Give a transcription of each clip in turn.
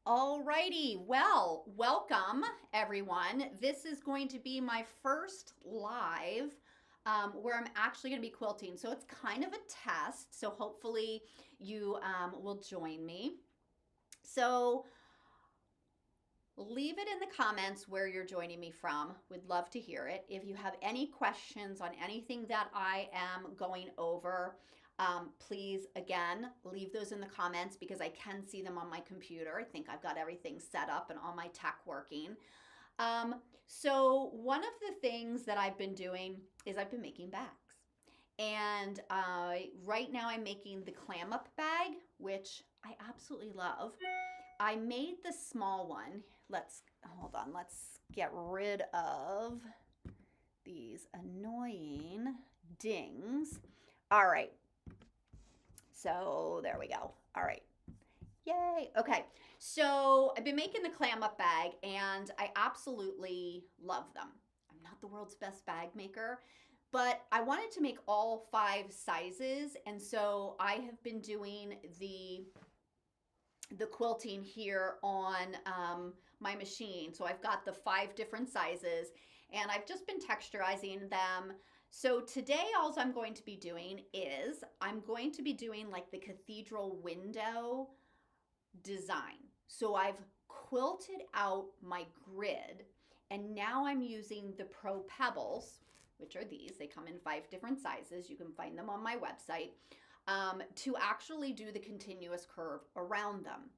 Alrighty, well, welcome everyone. This is going to be my first live where I'm actually going to be quilting. So it's kind of a test. So hopefully you will join me. So leave it in the comments where you're joining me from. We'd love to hear it. If you have any questions on anything that I am going over, please, again, leave those in the comments because I can see them on my computer. I think I've got everything set up and all my tech working. So one of the things that I've been doing is I've been making bags. And right now I'm making the clam up bag, which I absolutely love. I made the small one. Hold on, let's get rid of these annoying dings. All right, so there we go. All right, yay. Okay, so I've been making the clam up bag and I absolutely love them. I'm not the world's best bag maker, but I wanted to make all 5 sizes, and so I have been doing the quilting here on my machine. So I've got the 5 different sizes and I've just been texturizing them. So today all I'm going to be doing is I'm going to be doing like the cathedral window design. So I've quilted out my grid and now I'm using the Pro Pebbles, which are these. They come in 5 different sizes. You can find them on my website. To actually do the continuous curve around them.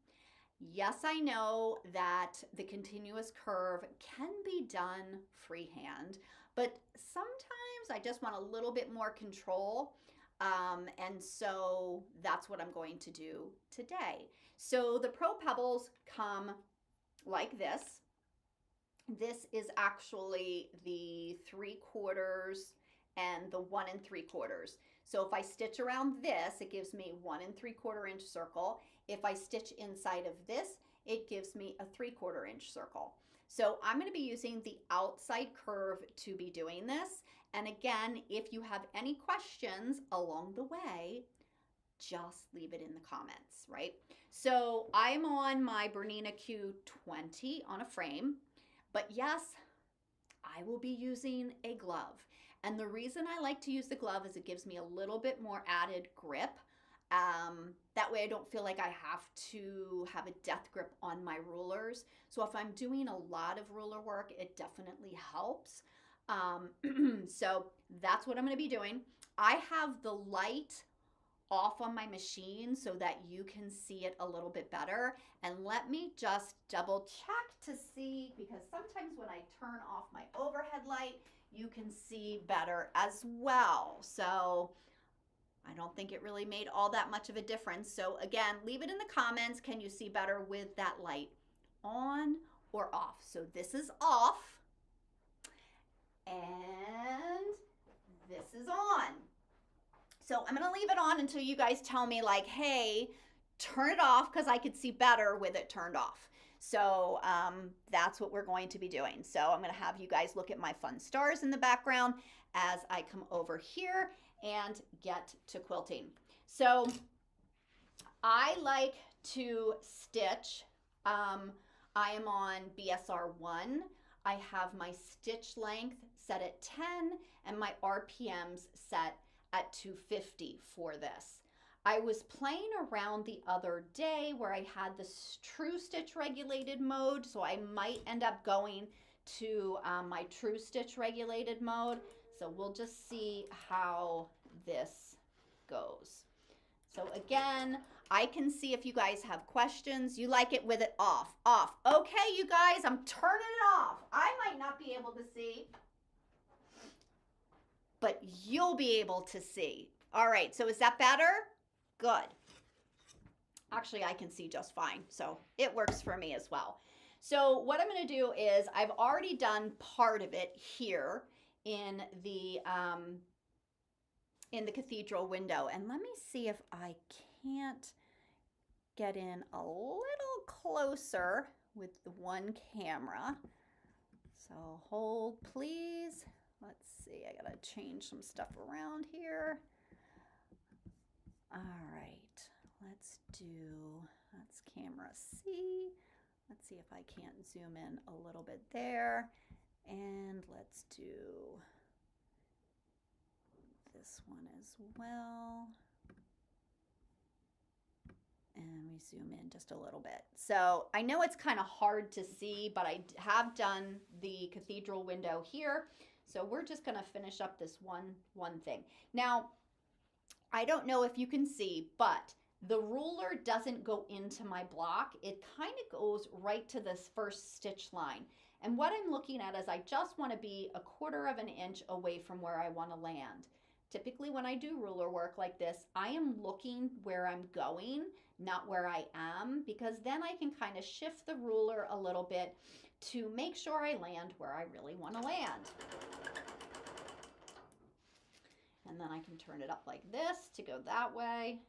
Yes, I know that the continuous curve can be done freehand, but sometimes I just want a little bit more control. And so that's what I'm going to do today. So the Pro Pebbles come like this. This is actually the 3/4 and the 1 3/4. So if I stitch around this, it gives me 1 3/4 inch circle. If I stitch inside of this, it gives me a 3/4 inch circle. So I'm going to be using the outside curve to be doing this. And again, if you have any questions along the way, just leave it in the comments, right? So I'm on my Bernina Q20 on a frame, but yes, I will be using a glove. And the reason I like to use the glove is it gives me a little bit more added grip. That way I don't feel like I have to have a death grip on my rulers. So if I'm doing a lot of ruler work, it definitely helps. So that's what I'm going to be doing. I have the light off on my machine so that you can see it a little bit better. And let me just double check to see, because sometimes when I turn off my overhead light, you can see better as well. So I don't think it really made all that much of a difference. So again, leave it in the comments. Can you see better with that light on or off? So this is off and this is on. So I'm going to leave it on until you guys tell me like, hey, turn it off because I could see better with it turned off. So that's what we're going to be doing. So I'm going to have you guys look at my fun stars in the background as I come over here and get to quilting. So I like to stitch. I am on BSR 1. I have my stitch length set at 10 and my RPMs set at 250 for this. I was playing around the other day where I had this true stitch regulated mode, so I might end up going to my true stitch regulated mode. So we'll just see how this goes. So again, I can see if you guys have questions. You like it with it off, off. Okay, you guys, I'm turning it off. I might not be able to see, but you'll be able to see. All right, so is that better? Good. Actually, I can see just fine, so it works for me as well. So what I'm going to do is I've already done part of it here in the cathedral window, and let me see if I can't get in a little closer with the one camera. So hold, please. Let's see, I gotta change some stuff around here. All right, let's camera C. Let's see if I can't zoom in a little bit there. And let's do this one as well. And we zoom in just a little bit. So I know it's kind of hard to see, but I have done the cathedral window here. So we're just going to finish up this one thing. Now, I don't know if you can see, but the ruler doesn't go into my block. It kind of goes right to this first stitch line. And what I'm looking at is I just want to be 1/4 of an inch away from where I want to land. Typically when I do ruler work like this, I am looking where I'm going, not where I am, because then I can kind of shift the ruler a little bit to make sure I land where I really want to land. And then I can turn it up like this to go that way.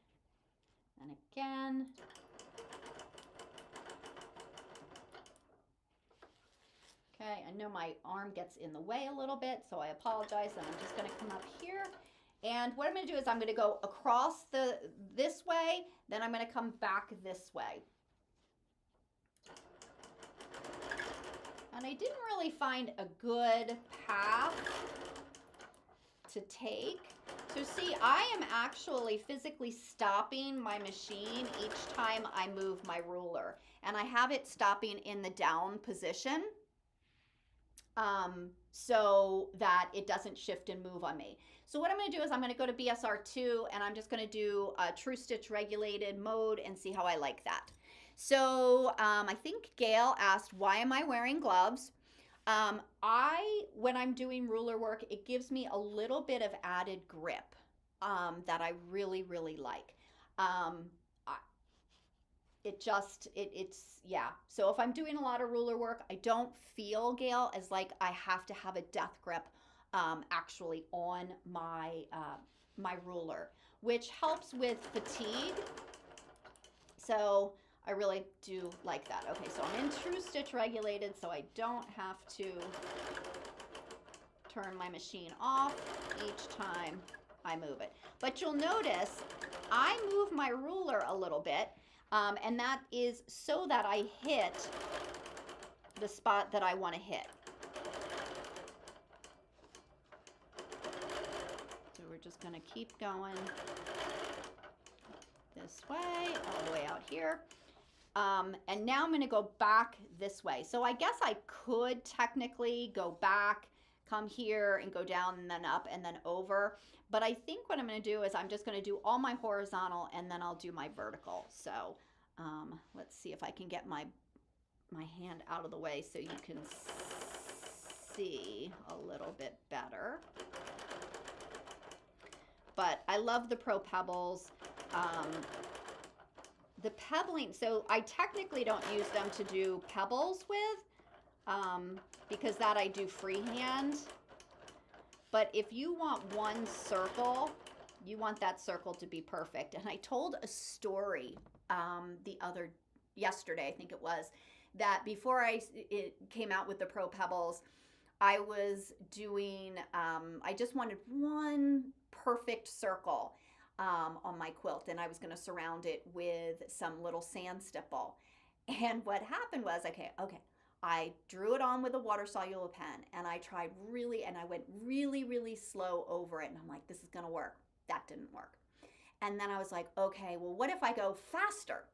And again. Okay, I know my arm gets in the way a little bit, so I apologize, and I'm just going to come up here. And what I'm going to do is I'm going to go across this way, then I'm going to come back this way. And I didn't really find a good path to take. So see, I am actually physically stopping my machine each time I move my ruler. And I have it stopping in the down position so that it doesn't shift and move on me. So what I'm going to do is I'm going to go to BSR2 and I'm just going to do a true stitch regulated mode and see how I like that. So I think Gail asked, why am I wearing gloves? When I'm doing ruler work, it gives me a little bit of added grip that I really, really like. Yeah. So if I'm doing a lot of ruler work, I don't feel, Gail, as like I have to have a death grip actually on my my ruler, which helps with fatigue. So I really do like that. Okay, so I'm in true stitch regulated, so I don't have to turn my machine off each time I move it. But you'll notice I move my ruler a little bit, and that is so that I hit the spot that I want to hit. So we're just going to keep going this way, all the way out here. And now I'm going to go back this way. So I guess I could technically go back, come here and go down and then up and then over. But I think what I'm going to do is I'm just going to do all my horizontal and then I'll do my vertical. So let's see if I can get my hand out of the way so you can see a little bit better. But I love the Pro Pebbles. The pebbling, so I technically don't use them to do pebbles with because that I do freehand. But if you want one circle, you want that circle to be perfect. And I told a story yesterday, I think it was, that before it came out with the Pro Pebbles, I was doing, I just wanted one perfect circle on my quilt, and I was going to surround it with some little sand stipple. And what happened was, okay, I drew it on with a water soluble pen, and I tried and I went really, really slow over it, and I'm like, this is going to work. That didn't work. And then I was like, okay, well, what if I go faster?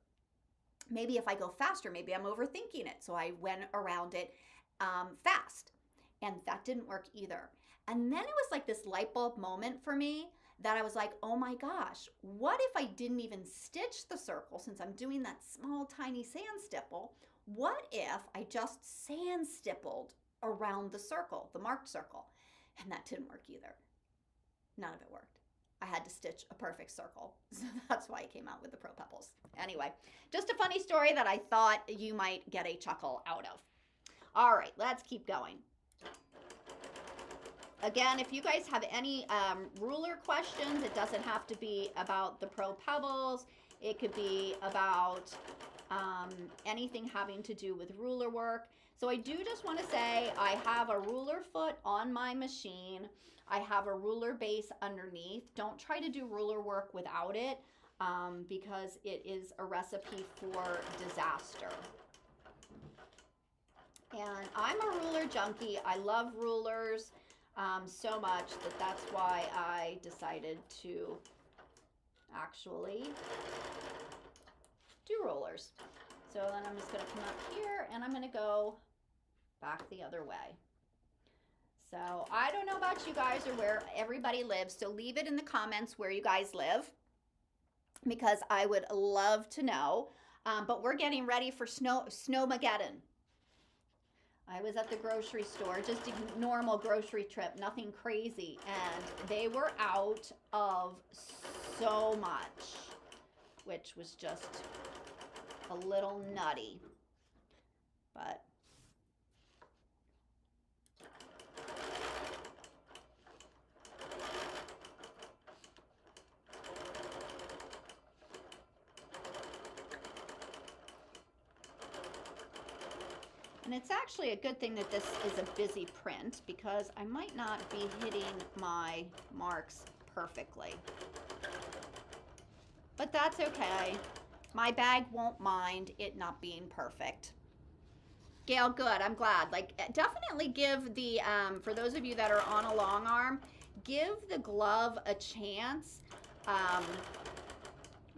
Maybe if I go faster, maybe I'm overthinking it. So I went around it fast, and that didn't work either. And then it was like this light bulb moment for me that I was like, oh my gosh, what if I didn't even stitch the circle since I'm doing that small, tiny sand stipple? What if I just sand stippled around the circle, the marked circle? And that didn't work either. None of it worked. I had to stitch a perfect circle. So that's why I came out with the Pro Pebbles. Anyway, just a funny story that I thought you might get a chuckle out of. All right, let's keep going. Again, if you guys have any ruler questions, it doesn't have to be about the Pro Pebbles. It could be about anything having to do with ruler work. So I do just want to say I have a ruler foot on my machine. I have a ruler base underneath. Don't try to do ruler work without it because it is a recipe for disaster. And I'm a ruler junkie. I love rulers so much that that's why I decided to actually do rulers. So then I'm just going to come up here and I'm going to go back the other way. So I don't know about you guys or where everybody lives, so leave it in the comments where you guys live because I would love to know. But we're getting ready for Snowmageddon. I was at the grocery store, just a normal grocery trip, nothing crazy, and they were out of so much, which was just a little nutty. But and it's actually a good thing that this is a busy print because I might not be hitting my marks perfectly. But that's okay. My bag won't mind it not being perfect. Gail, good. I'm glad. Like, definitely give the, for those of you that are on a long arm, give the glove a chance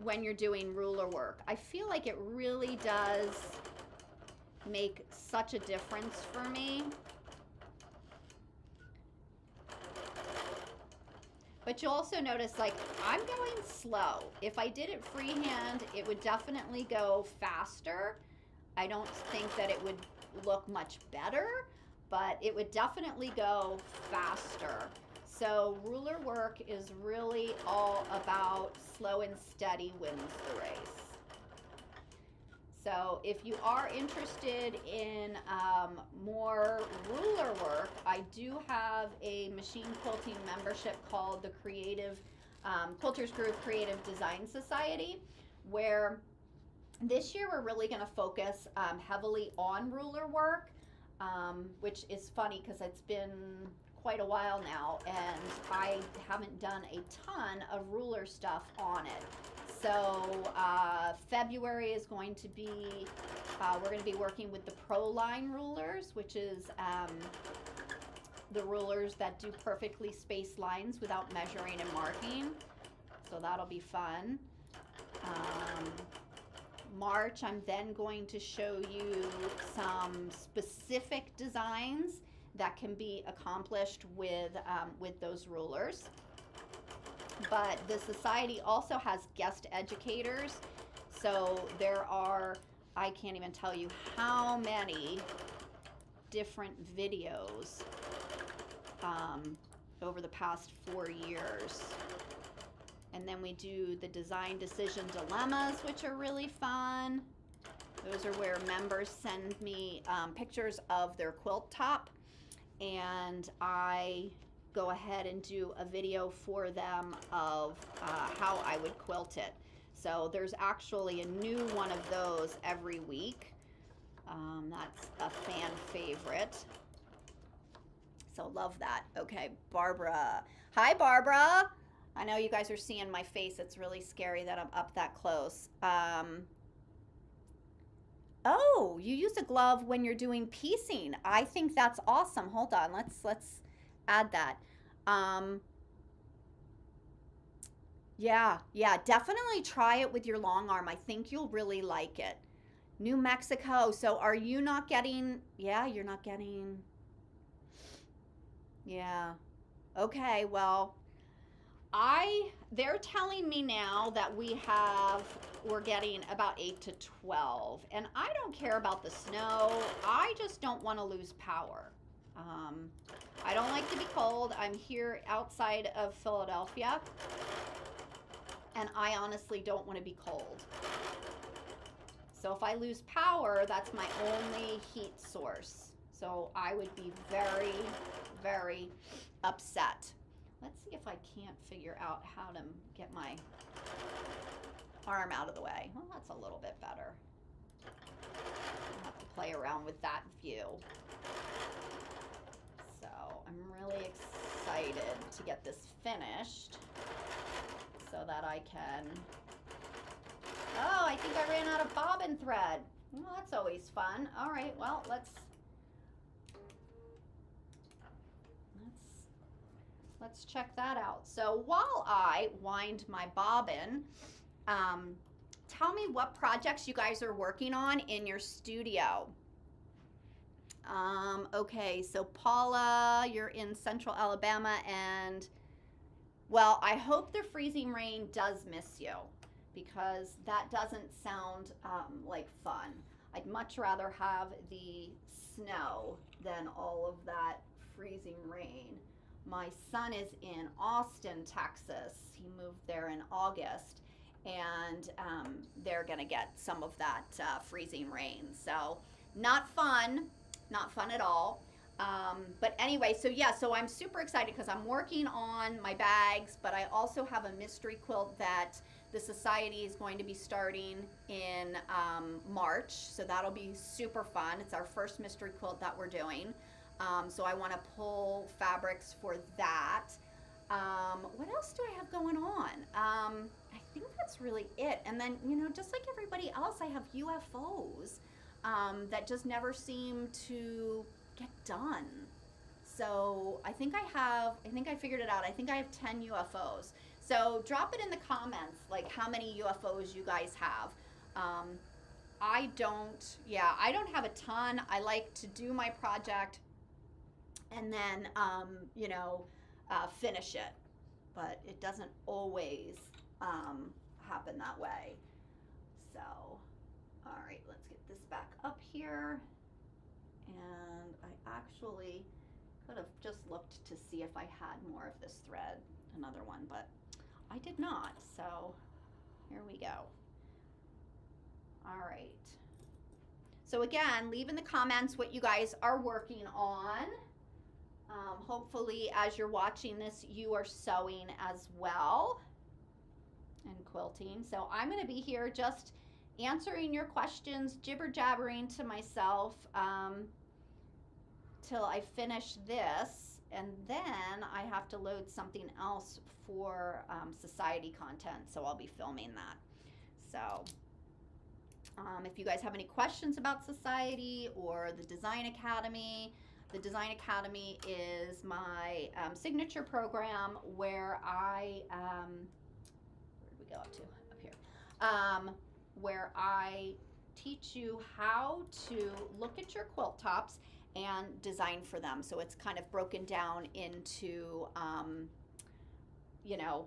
when you're doing ruler work. I feel like it really does make such a difference for me. But you'll also notice, like, I'm going slow. If I did it freehand, it would definitely go faster. I don't think that it would look much better, but it would definitely go faster. So ruler work is really all about slow and steady wins the race. So if you are interested in more ruler work, I do have a machine quilting membership called the Quilters Group Creative Design Society, where this year we're really going to focus heavily on ruler work, which is funny because it's been quite a while now and I haven't done a ton of ruler stuff on it. So February is going to be, we're going to be working with the Pro Line rulers, which is the rulers that do perfectly spaced lines without measuring and marking. So that'll be fun. March, I'm then going to show you some specific designs that can be accomplished with those rulers. But the society also has guest educators. So there are, I can't even tell you how many different videos over the past 4 years. And then we do the design decision dilemmas, which are really fun. Those are where members send me pictures of their quilt top, and I go ahead and do a video for them of how I would quilt it. So there's actually a new one of those every week. That's a fan favorite. So love that. Okay, Barbara. Hi, Barbara. I know you guys are seeing my face. It's really scary that I'm up that close. Oh, you use a glove when you're doing piecing. I think that's awesome. Hold on. Let's add that. Yeah, definitely try it with your long arm. I think you'll really like it. New Mexico. So are you not getting, yeah, you're not getting, yeah. Okay, well, they're telling me now that we're getting about 8 to 12, and I don't care about the snow. I just don't want to lose power. I don't like to be cold. I'm here outside of Philadelphia, and I honestly don't want to be cold. So if I lose power, that's my only heat source. So I would be very, very upset. Let's see if I can't figure out how to get my arm out of the way. Well, that's a little bit better. I'll have to play around with that view. So I'm really excited to get this finished so that I can, oh, I think I ran out of bobbin thread. Well, that's always fun. All right, well, let's let's check that out. So while I wind my bobbin, tell me what projects you guys are working on in your studio. Okay, so Paula, you're in Central Alabama, and well, I hope the freezing rain does miss you, because that doesn't sound like fun. I'd much rather have the snow than all of that freezing rain. My son is in Austin, Texas. He moved there in August, and they're gonna get some of that freezing rain. So not fun, not fun at all. But anyway, so yeah, so I'm super excited because I'm working on my bags, but I also have a mystery quilt that the society is going to be starting in March. So that'll be super fun. It's our first mystery quilt that we're doing. So I want to pull fabrics for that. What else do I have going on? I think that's really it. And then, you know, just like everybody else, I have UFOs that just never seem to get done. So I think I figured it out. I think I have 10 UFOs. So drop it in the comments, like how many UFOs you guys have. I don't have a ton. I like to do my project and then, you know, finish it. But it doesn't always happen that way. So, all right, let's get this back up here. And I actually could have just looked to see if I had more of this thread, another one, but I did not. So here we go. All right. So again, leave in the comments what you guys are working on. Hopefully, as you're watching this, you are sewing as well and quilting. So I'm going to be here just answering your questions, jibber-jabbering to myself till I finish this, and then I have to load something else for society content, so I'll be filming that. So if you guys have any questions about society or the Design Academy, the Design Academy is my signature program where I, where did we go up to? Up here. Where I teach you how to look at your quilt tops and design for them. So it's kind of broken down into, you know,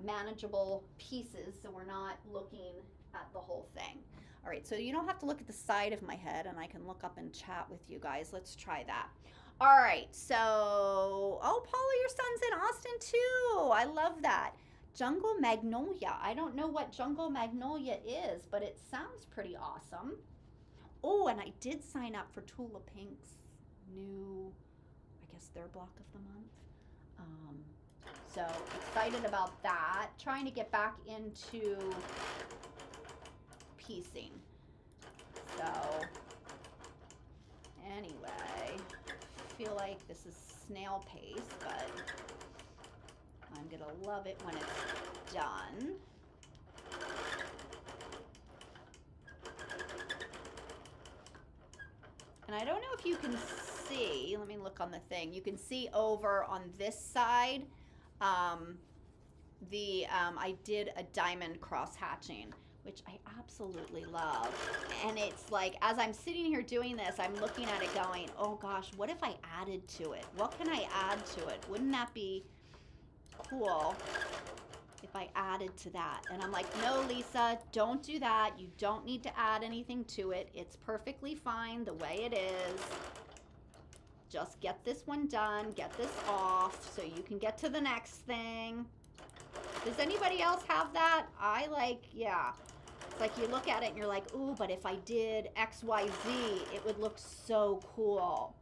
manageable pieces, so we're not looking at the whole thing. All right, so you don't have to look at the side of my head, and I can look up and chat with you guys. Let's try that. All right, so, oh, Paula, your son's in Austin too. I love that. Jungle Magnolia. I don't know what Jungle Magnolia is, but it sounds pretty awesome. Oh, and I did sign up for Tula Pink's new, I guess, their block of the month. So excited about that. Trying to get back into piecing. So anyway, I feel like this is snail pace, but I'm gonna love it when it's done. And I don't know if you can see, let me look on the thing. You can see over on this side, I did a diamond cross hatching, which I absolutely love. And it's like, as I'm sitting here doing this, I'm looking at it going, oh gosh, what if I added to it? What can I add to it? Wouldn't that be cool if I added to that? And I'm like, no, Lisa, don't do that. You don't need to add anything to it. It's perfectly fine the way it is. Just get this one done, get this off so you can get to the next thing. Does anybody else have that? I like, yeah. It's like you look at it and you're like, ooh, but if I did X, Y, Z, it would look so cool.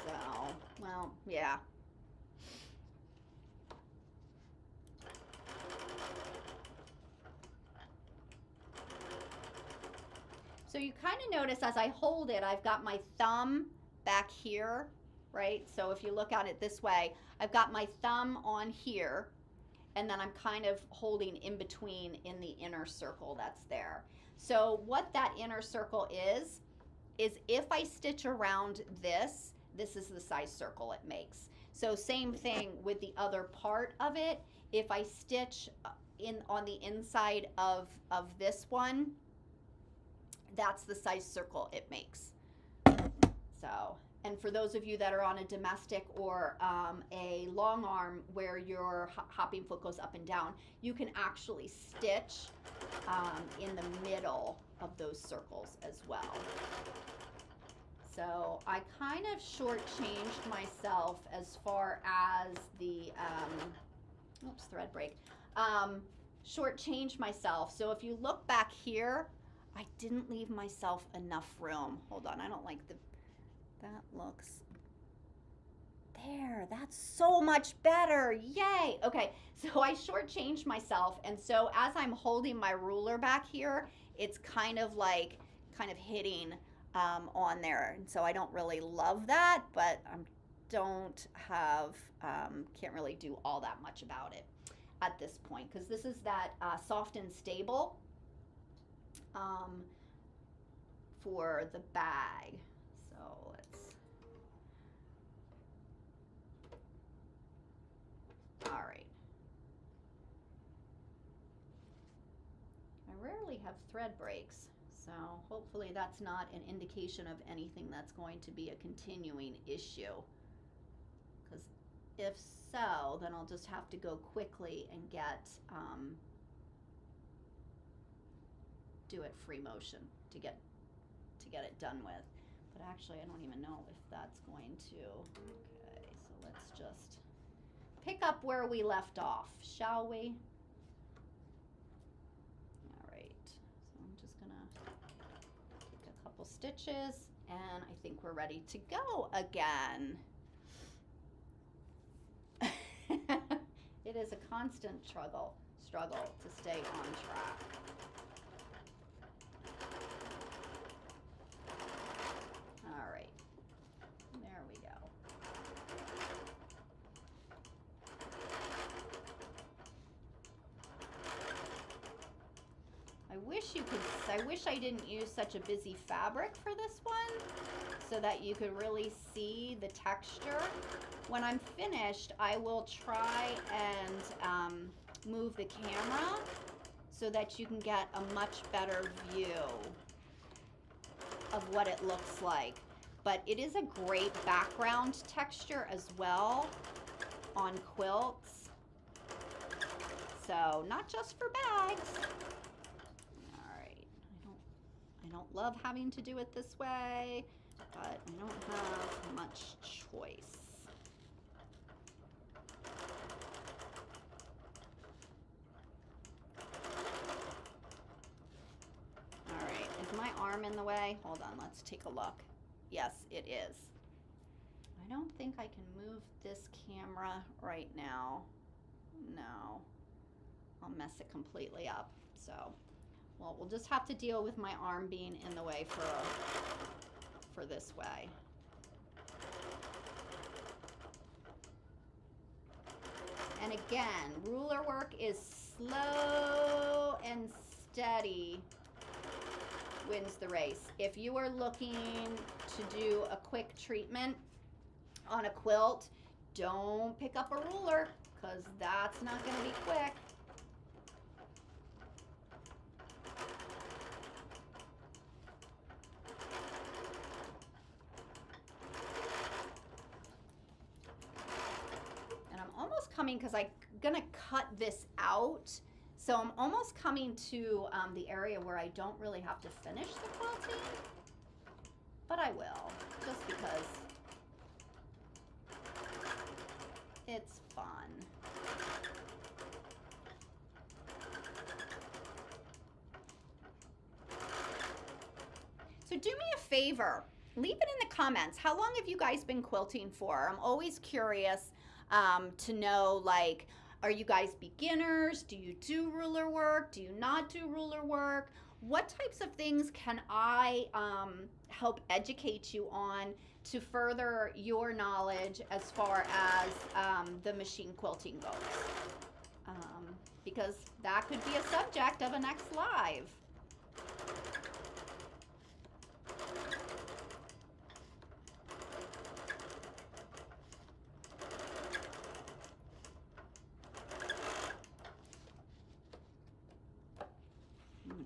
So, well, yeah. So you kind of notice as I hold it, I've got my thumb back here, right? So if you look at it this way, I've got my thumb on here, and then I'm kind of holding in between in the inner circle that's there. So what that inner circle is if I stitch around this, this is the size circle it makes. So same thing with the other part of it. If I stitch in on the inside of this one, that's the size circle it makes. So, and for those of you that are on a domestic or a long arm where your hopping foot goes up and down, you can actually stitch in the middle of those circles as well. So I kind of shortchanged myself as far as the, oops, thread break, shortchanged myself. So if you look back here, I didn't leave myself enough room. Hold on, I don't like the, that looks, there, that's so much better, yay. Okay, so I shortchanged myself, and so as I'm holding my ruler back here, it's kind of like, kind of hitting on there, and so I don't really love that, but I don't have, can't really do all that much about it at this point, because this is that soft and stable for the bag. So let's, all right. I rarely have thread breaks, so hopefully that's not an indication of anything that's going to be a continuing issue. Because if so, then I'll just have to go quickly and get, do it free motion to get it done with. But actually, I don't even know if that's going to, okay, so let's just pick up where we left off, shall we? All right, so I'm just gonna take a couple stitches, and I think we're ready to go again. It is a constant struggle to stay on track. All right, there we go. I wish I didn't use such a busy fabric for this one, so that you could really see the texture. When I'm finished, I will try and move the camera so that you can get a much better view of what it looks like. But it is a great background texture as well on quilts. So not just for bags. All right, I don't love having to do it this way, but I don't have much choice. All right, is my arm in the way? Hold on, let's take a look. Yes, it is. I don't think I can move this camera right now. No, I'll mess it completely up. So, well, we'll just have to deal with my arm being in the way for this way. And again, ruler work is slow and steady wins the race. If you are looking to do a quick treatment on a quilt, don't pick up a ruler, because that's not going to be quick. And I'm almost coming, because I'm going to cut this out. So I'm almost coming to the area where I don't really have to finish the quilting, but I will, just because it's fun. So do me a favor, leave it in the comments. How long have you guys been quilting for? I'm always curious to know, like, are you guys beginners? Do you do ruler work? Do you not do ruler work? What types of things can I help educate you on to further your knowledge as far as the machine quilting goes? Because that could be a subject of a next live.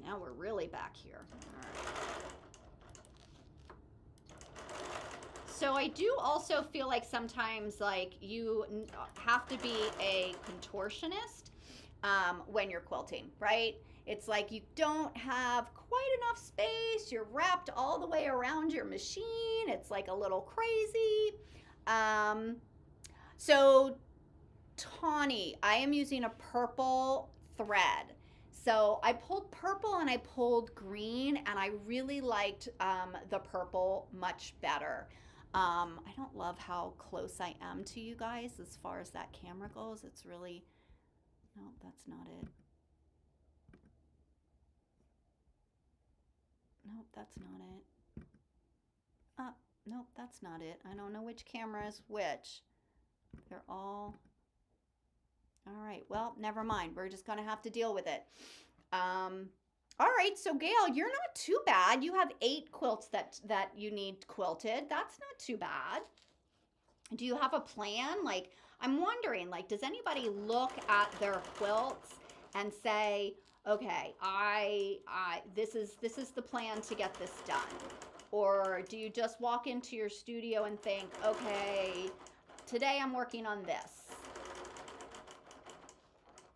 now we're really back here. All right. So I do also feel like sometimes like you have to be a contortionist when you're quilting, right? It's like you don't have quite enough space. You're wrapped all the way around your machine. It's like a little crazy. Um, so Tawny, I am using a purple thread. So I pulled purple and I pulled green, and I really liked the purple much better. I don't love how close I am to you guys as far as that camera goes. It's really, no, that's not it. Nope, that's not it. Nope, that's not it. I don't know which camera is which. They're all right. Well, never mind. We're just gonna have to deal with it. All right. So Gail, you're not too bad. You have 8 quilts that you need quilted. That's not too bad. Do you have a plan? Like, I'm wondering, like, does anybody look at their quilts and say, okay, this is the plan to get this done? Or do you just walk into your studio and think, okay, today I'm working on this?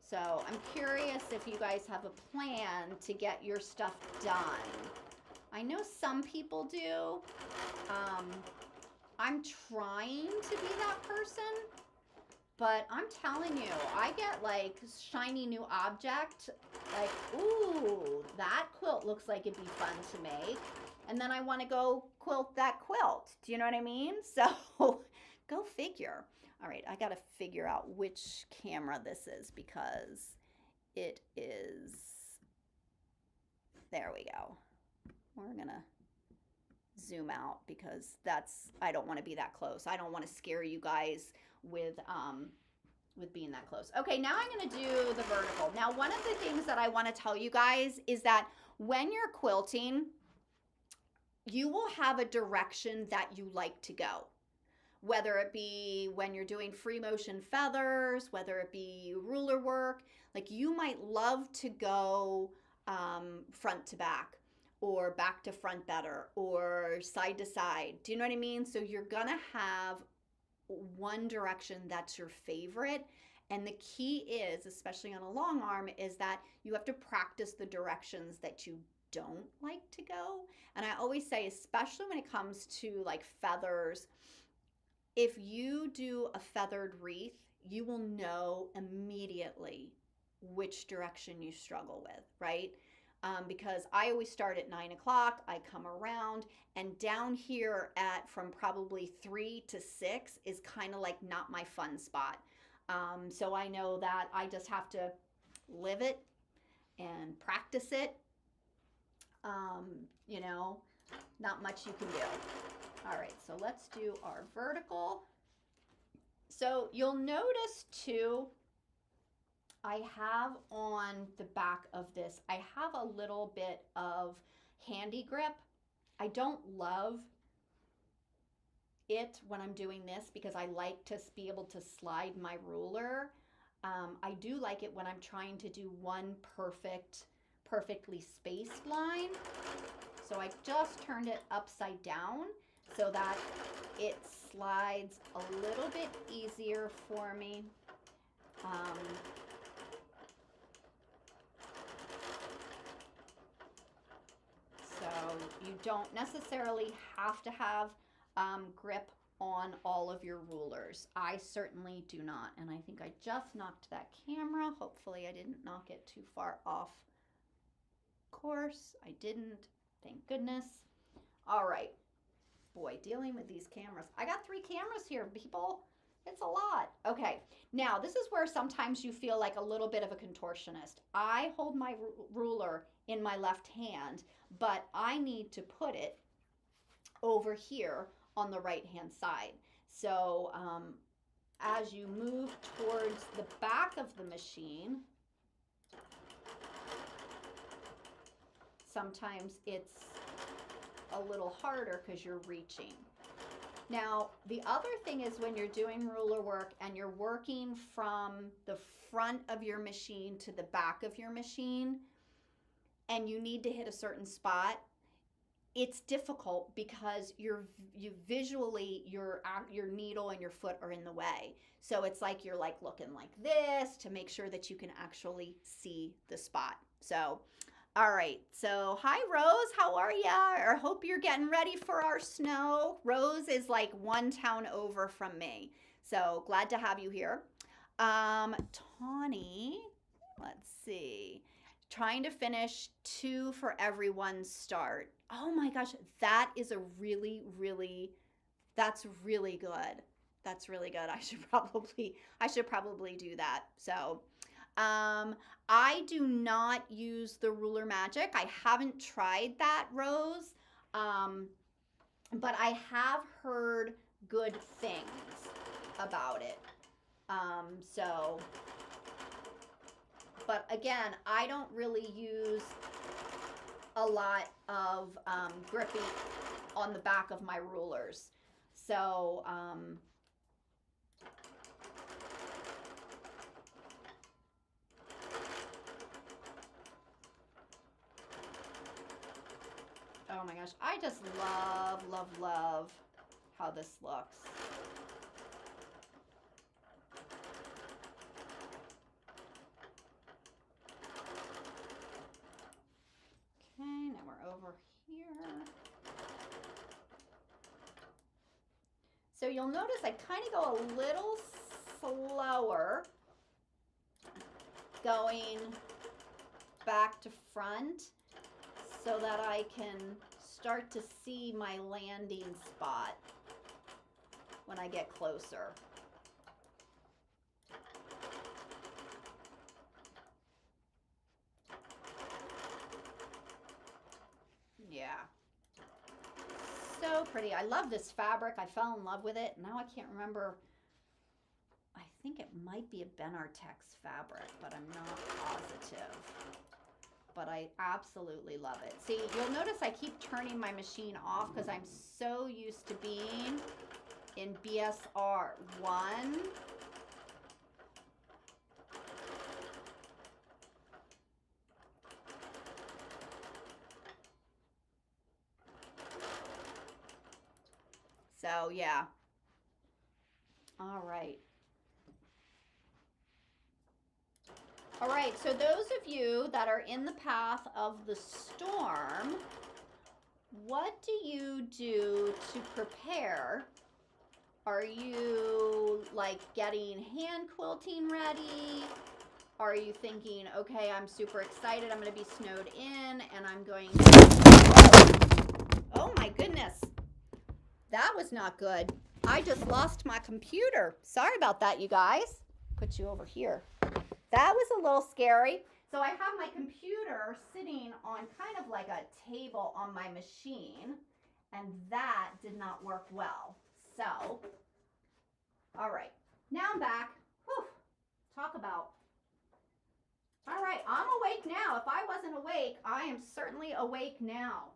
So I'm curious if you guys have a plan to get your stuff done. I know some people do. I'm trying to be that person, but I'm telling you, I get like shiny new object, like, ooh, that quilt looks like it'd be fun to make. And then I want to go quilt that quilt. Do you know what I mean? So go figure. All right, I got to figure out which camera this is because it is, there we go. We're going to zoom out because I don't want to be that close. I don't want to scare you guys with being that close. Okay, now I'm going to do the vertical. Now, one of the things that I want to tell you guys is that when you're quilting, you will have a direction that you like to go. Whether it be when you're doing free motion feathers, whether it be ruler work, like you might love to go front to back or back to front better or side to side. Do you know what I mean? So you're gonna have one direction that's your favorite. And the key is, especially on a long arm, is that you have to practice the directions that you don't like to go. And I always say, especially when it comes to like feathers, if you do a feathered wreath, you will know immediately which direction you struggle with, right? Because I always start at 9 o'clock, I come around, and down here at from probably 3 to 6 is kind of like not my fun spot. So I know that I just have to live it and practice it. You know, not much you can do. All right, so let's do our vertical. So you'll notice too, I have on the back of this, I have a little bit of handy grip. I don't love it when I'm doing this because I like to be able to slide my ruler. I do like it when I'm trying to do one perfectly spaced line. So I just turned it upside down so that it slides a little bit easier for me. So you don't necessarily have to have grip on all of your rulers. I certainly do not. And I think I just knocked that camera. Hopefully I didn't knock it too far off course. I didn't. Thank goodness. All right. Boy, dealing with these cameras. I got 3 cameras here, people. It's a lot. Okay, now this is where sometimes you feel like a little bit of a contortionist. I hold my ruler in my left hand, but I need to put it over here on the right-hand side. So as you move towards the back of the machine, sometimes it's a little harder because you're reaching. Now, the other thing is when you're doing ruler work and you're working from the front of your machine to the back of your machine, and you need to hit a certain spot, it's difficult because you visually your needle and your foot are in the way. So it's like you're like looking like this to make sure that you can actually see the spot. So all right. So hi Rose, how are ya? I hope you're getting ready for our snow. Rose is like one town over from me. So glad to have you here. Tawny, let's see. Trying to finish 2 for everyone's start. Oh my gosh, that is a that's really good. That's really good. I should probably do that. So, I do not use the ruler magic. I haven't tried that, Rose. Um, but I have heard good things about it. So, but again, I don't really use a lot of gripping on the back of my rulers. So, oh my gosh, I just love how this looks. Okay, now we're over here. So you'll notice I kind of go a little slower going back to front so that I can start to see my landing spot when I get closer. Yeah. So pretty. I love this fabric. I fell in love with it. Now I can't remember. I think it might be a Benartex fabric, but I'm not positive. But I absolutely love it. See, you'll notice I keep turning my machine off because I'm so used to being in BSR 1. So yeah. All right. All right, so those of you that are in the path of the storm, what do you do to prepare? Are you like getting hand quilting ready? Are you thinking, okay, I'm super excited, I'm going to be snowed in and I'm going to... Oh my goodness. That was not good. I just lost my computer. Sorry about that, you guys. Put you over here. That was a little scary. So I have my computer sitting on kind of like a table on my machine, and that did not work well. So, all right, now I'm back. Whew. Talk about. All right, I'm awake now. If I wasn't awake, I am certainly awake now.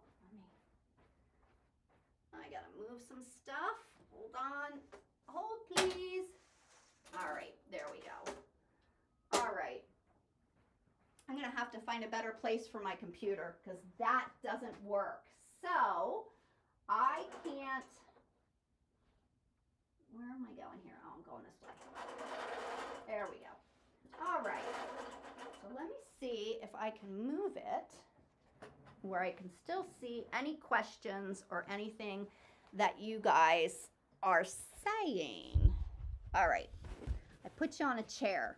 I gotta move some stuff. Hold on. Hold, please. All right, there we go. All right. I'm going to have to find a better place for my computer because that doesn't work. So I can't, where am I going here? Oh, I'm going this way. There we go. All right. So let me see if I can move it where I can still see any questions or anything that you guys are saying. All right. I put you on a chair.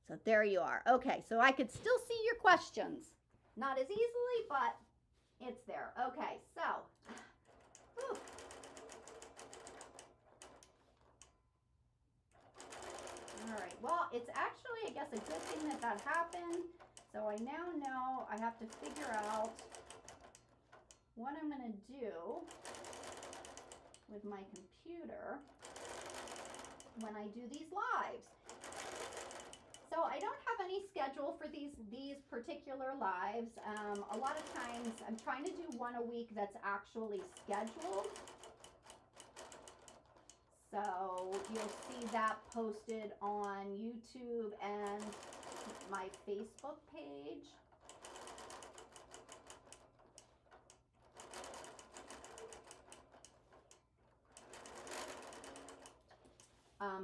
So there you are. Okay, so I could still see your questions. Not as easily, but it's there. Okay, so. Whew. All right, well, it's actually, I guess, a good thing that that happened. So I now know I have to figure out what I'm going to do with my computer when I do these lives. So I don't have any schedule for these particular lives. A lot of times I'm trying to do one a week that's actually scheduled. So you'll see that posted on YouTube and my Facebook page.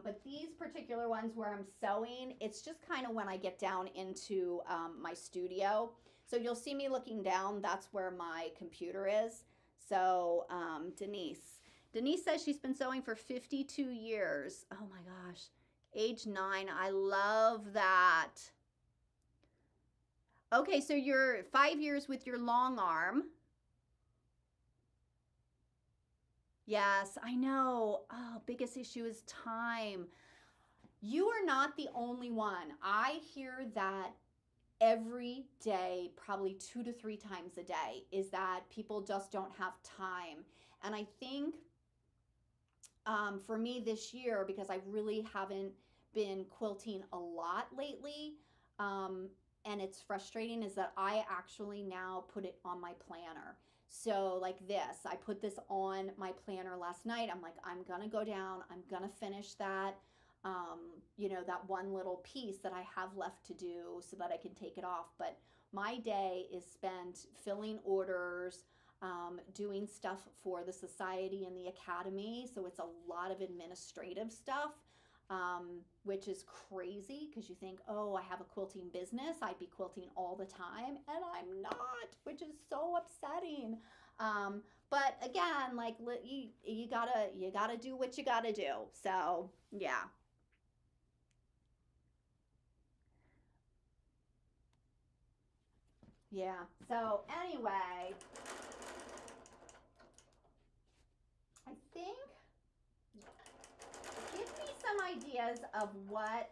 But these particular ones where I'm sewing, it's just kind of when I get down into my studio. So you'll see me looking down. That's where my computer is. So Denise says she's been sewing for 52 years. Oh my gosh. Age 9. I love that. Okay, so you're 5 years with your long arm. Yes, I know. Oh, biggest issue is time. You are not the only one. I hear that every day, probably 2 to 3 times a day, is that people just don't have time. And I think for me this year, because I really haven't been quilting a lot lately, and it's frustrating, is that I actually now put it on my planner. So like this, I put this on my planner last night. I'm like, I'm gonna go down, I'm gonna finish that, that one little piece that I have left to do so that I can take it off. But my day is spent filling orders, doing stuff for the society and the academy. So it's a lot of administrative stuff, which is crazy because you think, oh, I have a quilting business, I'd be quilting all the time, and I'm not, which is so upsetting. But again, like you gotta do what you gotta do. So yeah. Yeah. So anyway, I think give me some ideas of what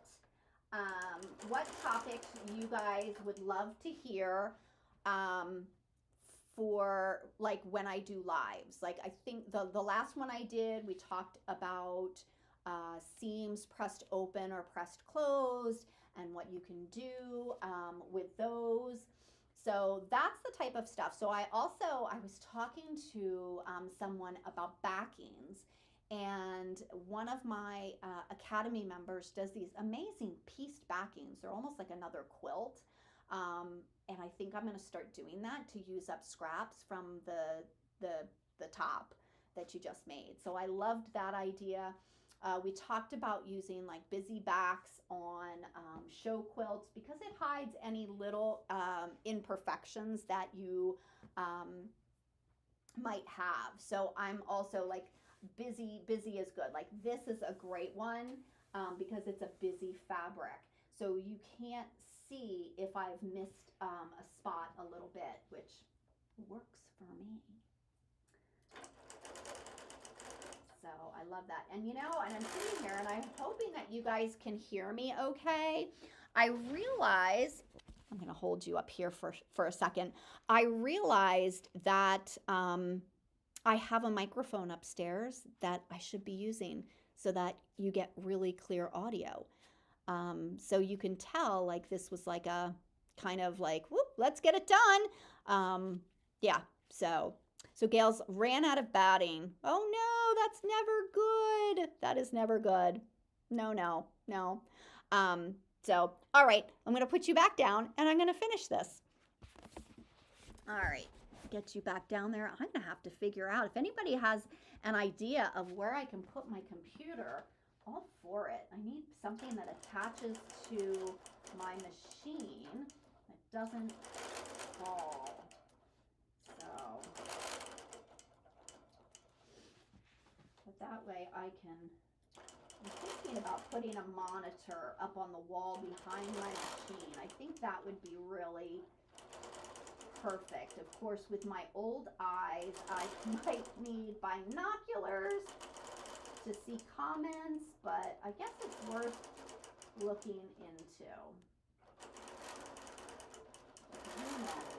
topics you guys would love to hear for like when I do lives. Like I think the last one I did, we talked about seams pressed open or pressed closed and what you can do with those. So that's the type of stuff. So I was talking to someone about backings, and one of my academy members does these amazing pieced backings. They're almost like another quilt. And I think I'm going to start doing that to use up scraps from the top that you just made. So I loved that idea. We talked about using like busy backs on show quilts because it hides any little imperfections that you might have. So I'm also like busy is good. Like this is a great one because it's a busy fabric. So you can't see if I've missed a spot a little bit, which works for me. So I love that. And and I'm sitting here and I'm hoping that you guys can hear me okay. I realize, I'm going to hold you up here for a second. I realized that I have a microphone upstairs that I should be using so that you get really clear audio. So you can tell like this was like a kind of like, whoop, let's get it done. Yeah, so Gail's ran out of batting. Oh no, that's never good. That is never good. No. So, all right, I'm going to put you back down and I'm going to finish this. All right, get you back down there. I'm going to have to figure out if anybody has an idea of where I can put my computer. All for it. I need something that attaches to my machine that doesn't fall. So, but that way I'm thinking about putting a monitor up on the wall behind my machine. I think that would be really perfect. Of course, with my old eyes, I might need binoculars to see comments, but I guess it's worth looking into. Who knows?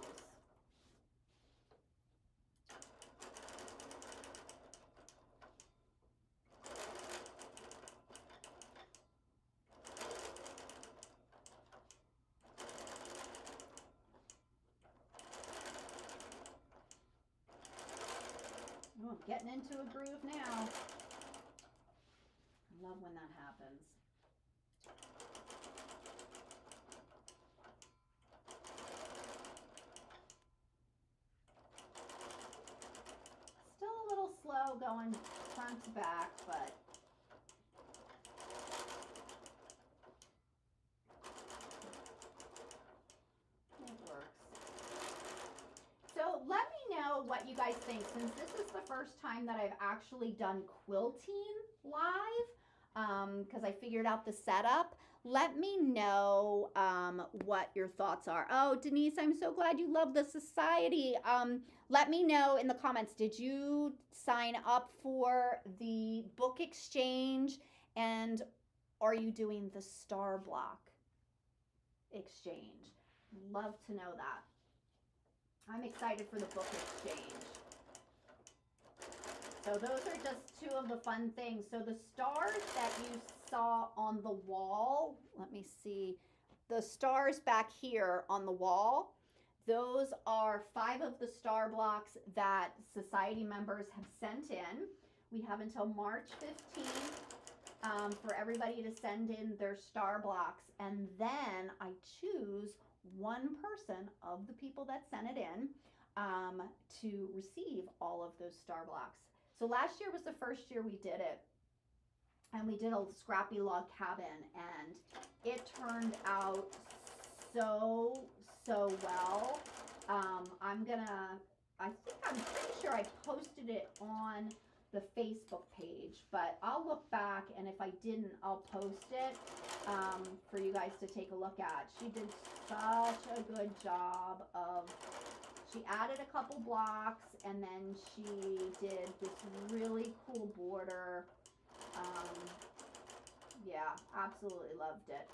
Oh, I'm getting into a groove now. I love when that happens. Still a little slow going front to back, but you guys think. Since this is the first time that I've actually done quilting live, because I figured out the setup, let me know what your thoughts are. Oh, Denise, I'm so glad you love the society. Let me know in the comments, did you sign up for the book exchange, and are you doing the star block exchange? Love to know that. I'm excited for the book exchange. So those are just two of the fun things. So the stars that you saw on the wall, let me see, the stars back here on the wall, those are 5 of the star blocks that society members have sent in. We have until March 15th for everybody to send in their star blocks, and then I choose one person of the people that sent it in to receive all of those star blocks. So last year was the first year we did it, and we did a scrappy log cabin, and it turned out so well. I'm pretty sure I posted it on the Facebook page, but I'll look back, and if I didn't, I'll post it for you guys to take a look at. She did such a good job of, she added a couple blocks, and then she did this really cool border. Yeah, absolutely loved it.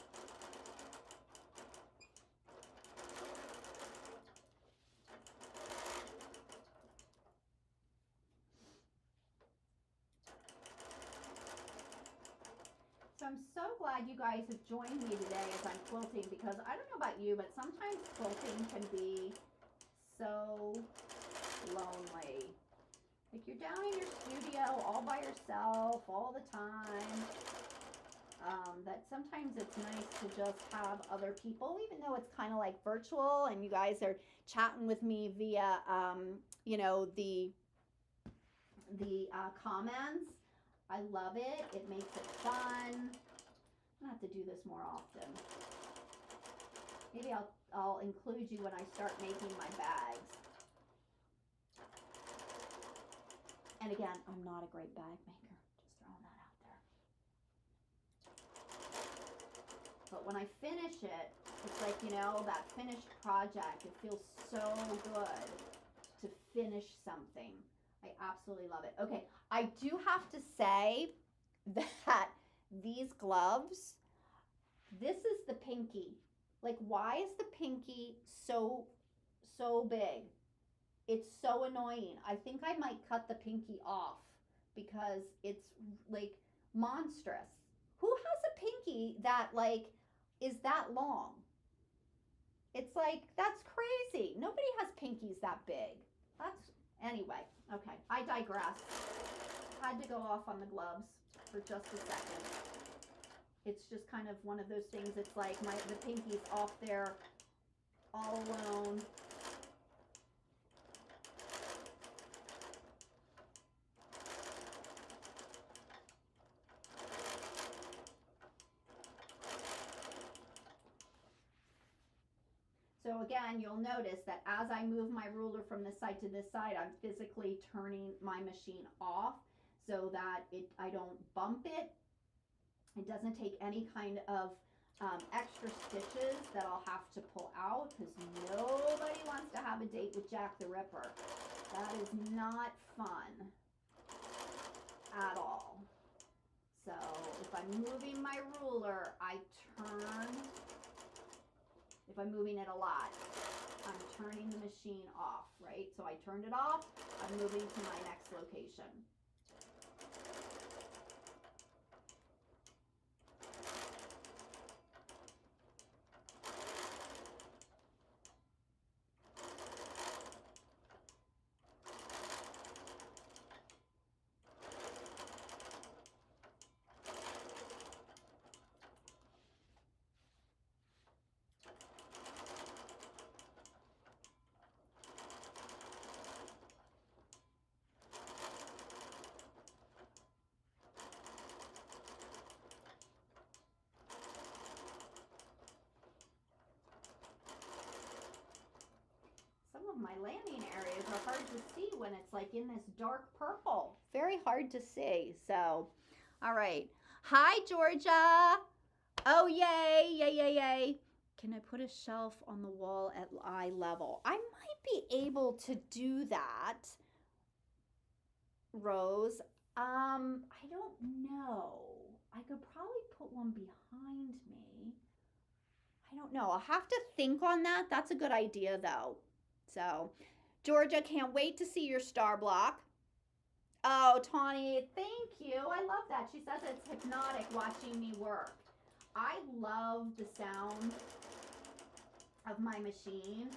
So I'm so glad you guys have joined me today as I'm quilting, because I don't know about you, but sometimes quilting can be so lonely. Like, you're down in your studio all by yourself all the time. That sometimes it's nice to just have other people, even though it's kind of like virtual and you guys are chatting with me via, you know, the comments. I love it. It makes it fun. I'm gonna have to do this more often. Maybe I'll include you when I start making my bags. And again, I'm not a great bag maker. Just throwing that out there. But when I finish it, it's like, you know, that finished project. It feels so good to finish something. I absolutely love it. Okay, I do have to say that these gloves, this is the pinky. Like, why is the pinky so big? It's so annoying. I think I might cut the pinky off because it's like monstrous. Who has a pinky that like is that long? It's like, that's crazy. Nobody has pinkies that big. Anyway, okay, I digress. Had to go off on the gloves for just a second. It's just kind of one of those things. It's like the pinky's off there all alone. So again, you'll notice that as I move my ruler from this side to this side, I'm physically turning my machine off so that I don't bump it. It doesn't take any kind of extra stitches that I'll have to pull out, because nobody wants to have a date with Jack the Ripper. That is not fun at all. So if I'm moving my ruler, I turn. If I'm moving it a lot, I'm turning the machine off, right? So I turned it off, I'm moving to my next location. my landing areas are hard to see when it's like in this dark purple. Very hard to see. So, all right. Hi, Georgia. Oh, yay, yay, yay, yay. Can I put a shelf on the wall at eye level? I might be able to do that, Rose. I don't know. I could probably put one behind me. I don't know. I'll have to think on that. That's a good idea, though. So, Georgia, can't wait to see your star block. Oh, Tawny, thank you. I love that. She says it's hypnotic watching me work. I love the sound of my machine.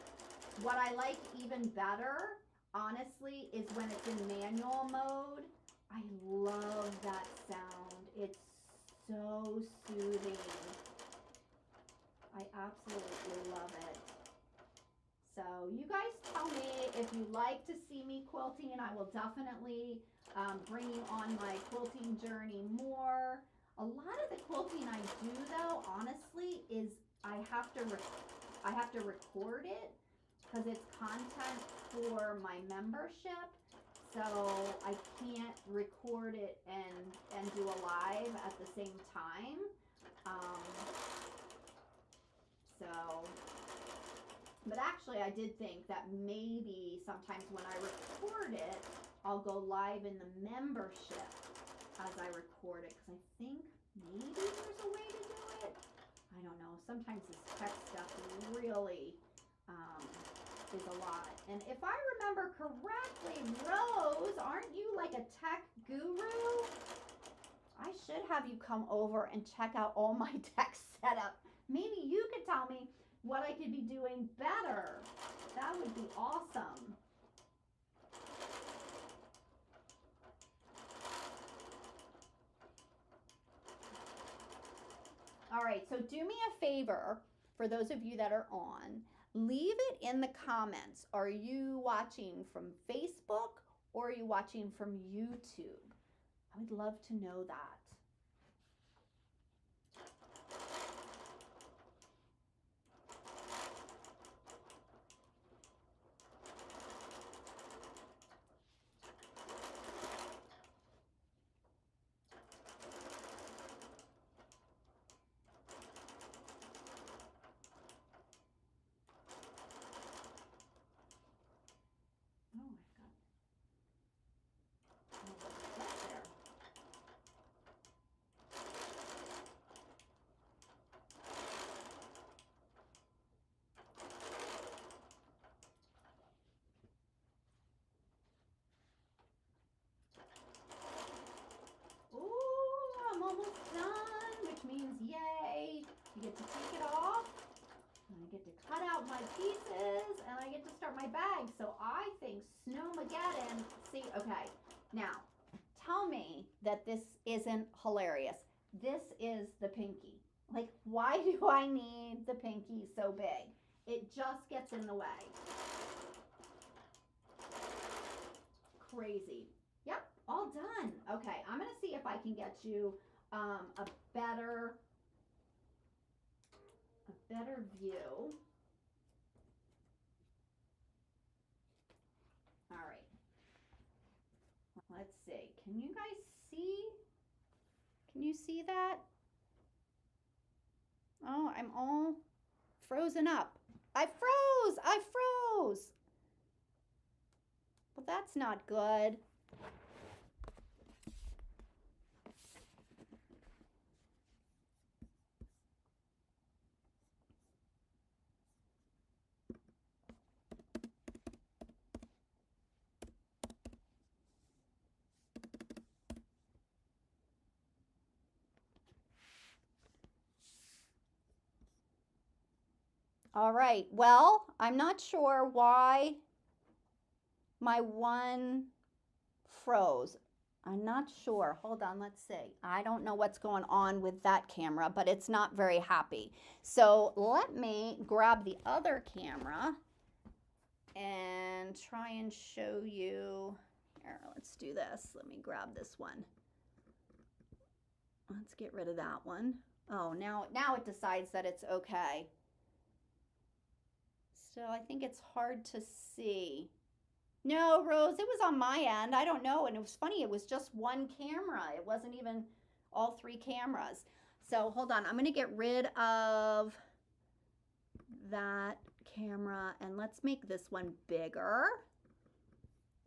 What I like even better, honestly, is when it's in manual mode. I love that sound. It's so soothing. I absolutely love it. So you guys tell me if you like to see me quilting, and I will definitely bring you on my quilting journey more. A lot of the quilting I do, though, honestly, is I have to record it because it's content for my membership. So I can't record it and do a live at the same time. But actually I did think that maybe sometimes when I record it, I'll go live in the membership as I record it, because I think maybe there's a way to do it. I don't know. Sometimes this tech stuff really is a lot. And if I remember correctly, Rose, aren't you like a tech guru? I should have you come over and check out all my tech setup. Maybe you could tell me what I could be doing better. That would be awesome. All right, so do me a favor, for those of you that are on, leave it in the comments. Are you watching from Facebook or are you watching from YouTube? I would love to know that. Almost done, which means yay, you get to take it off, and I get to cut out my pieces, and I get to start my bag. So I think Snowmageddon, see, okay, now, tell me that this isn't hilarious. This is the pinky. Like, why do I need the pinky so big? It just gets in the way. Crazy. Yep, all done. Okay, I'm gonna see if I can get you a better view. All right. Let's see. Can you guys see? Can you see that? Oh, I'm all frozen up. I froze. I froze. Well, that's not good. All right, well, I'm not sure why my one froze. I'm not sure. Hold on, let's see. I don't know what's going on with that camera, but it's not very happy. So let me grab the other camera and try and show you. Here, let's do this. Let me grab this one. Let's get rid of that one. Oh, now it decides that it's okay. Still, I think it's hard to see. No, Rose, it was on my end. I don't know. And it was funny, it was just one camera. It wasn't even all three cameras. So hold on, I'm going to get rid of that camera and let's make this one bigger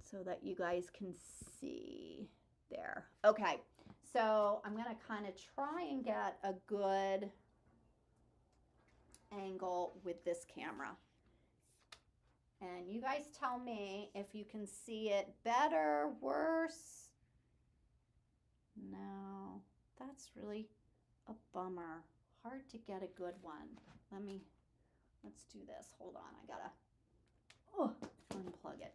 so that you guys can see there. Okay, so I'm going to kind of try and get a good angle with this camera. And you guys tell me if you can see it better, worse. No, that's really a bummer. Hard to get a good one. Let's do this. Hold on, I gotta unplug it.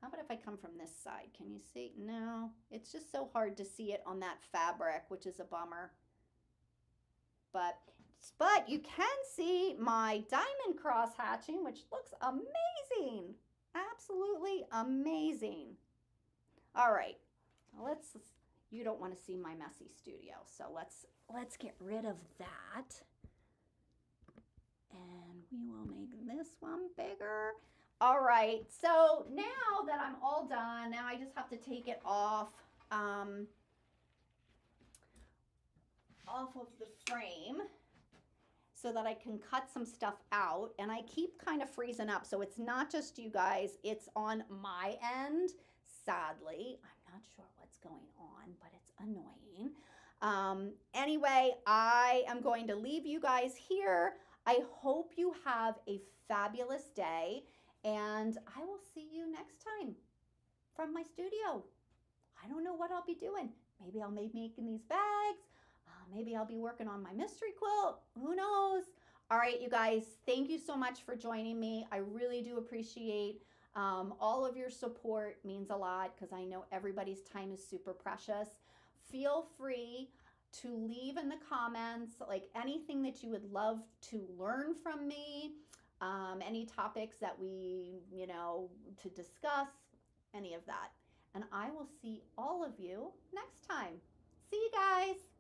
How about if I come from this side? Can you see? No, it's just so hard to see it on that fabric, which is a bummer. But you can see my diamond cross hatching, which looks amazing. Absolutely amazing. All right, you don't want to see my messy studio, so let's get rid of that. And we will make this one bigger. All right, so now that I'm all done, now I just have to take it off of the frame so that I can cut some stuff out. And I keep kind of freezing up, so it's not just you guys, it's on my end. Sadly, I'm not sure what's going on, but it's annoying. Anyway, I am going to leave you guys here. I hope you have a fabulous day, and I will see you next time from my studio. I don't know what I'll be doing. Maybe I'll be making these bags. Maybe I'll be working on my mystery quilt. Who knows? All right, you guys, thank you so much for joining me. I really do appreciate all of your support. Means a lot because I know everybody's time is super precious. Feel free to leave in the comments like anything that you would love to learn from me, any topics that we, to discuss, any of that. And I will see all of you next time. See you guys.